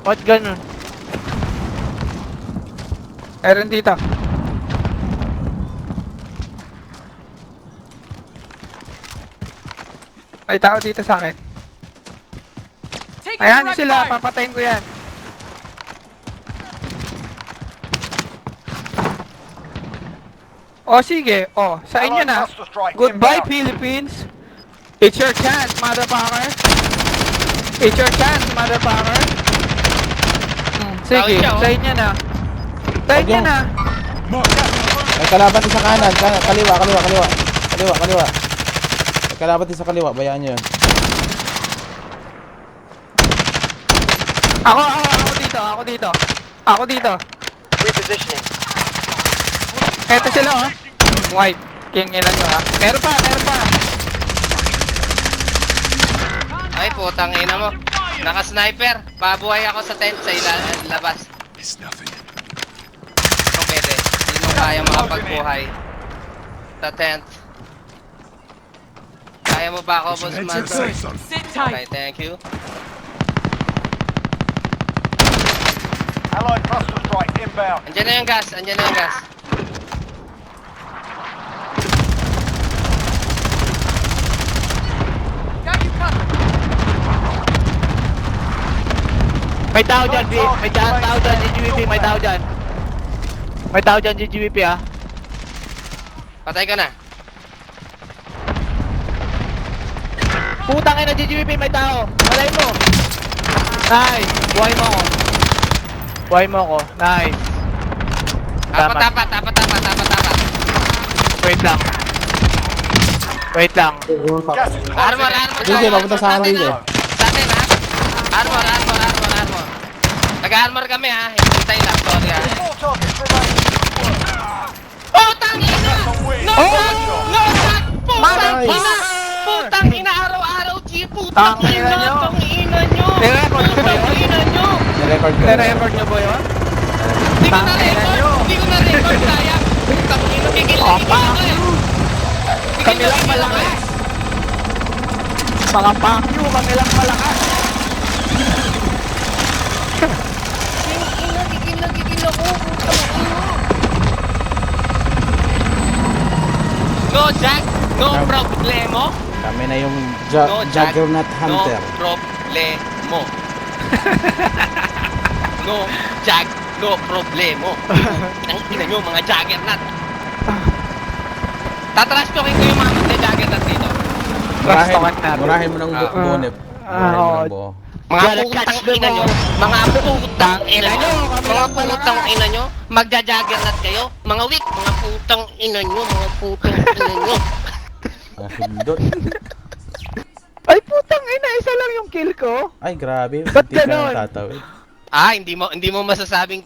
Ba't ganun? Meron dito. May tao dito sa akin. Ayan sila, papatayin ko yan. O sige, sa inyo na. Goodbye Philippines. It's your chance, motherfucker. It's your chance, motherfucker. Sige, sa inyo na. Sa inyo na. May kalaban din sa kanan, kaliwa. May kalaban din sa kaliwa, bayaan nyo yun. Ako dito. Repositioning. Eto sila White. King ilan nyo ha. Meron pa. Ay, putang ina mo. Naka-sniper. Babuhay ako sa tent sa labas. Kung pwede. Hindi mo kaya makapagbuhay. Sa tent. Kaya mo ba ako, Boss Man? Okay, thank you. Allied cluster strike inbound. Andiyan na yung gas. May tao dyan, may tao dyan, GGVP, may tao dyan. May tao dyan, GGVP ha. Patay ka na. Putang ina, GGVP, may tao. Malay mo. Nice. Buhay mo ako. Nice. Tapat. Wait lang. Armor. DJ, papunta sa akin, DJ. Sa atin ha. Armor. Nag-armor kami ha. Hintay lang, sorry ha. All targets remain. Putang ina! No shot! Putang ina! Araw-araw, G! Putang ina! Putang ina nyo! Nirecord nyo ba yun? Putang ina nyo! Nirecord ko. Nirecord nyo ba yun? Hindi ko na-record, sayang! Putang ina! Kikil ako eh! Kami lang malakas. Mga pakyo, kami lang malakas. Gigil ako! Putang ina! No Jack! No problemo! Kami na yung No Jack! Juggernaut Hunter. No problemo! No Jack! No problemo! Ang ina nyo mga Juggernaut! Tatrash-talking ko yung mga Juggernaut dito. Murahin mo ng bonep. Murahin mo ng buo. Mga putang ina nyo, mga putang ina nyo, mga putang ina nyo, magja-Juggernaut kayo, mga weak, mga putang ina nyo, mga putang ina nyo. Hindot. Ay putang ina, isa lang yung kill ko. Ay, grabe. Ba't Hindi ka ganon? natatawid. Hindi mo masasabing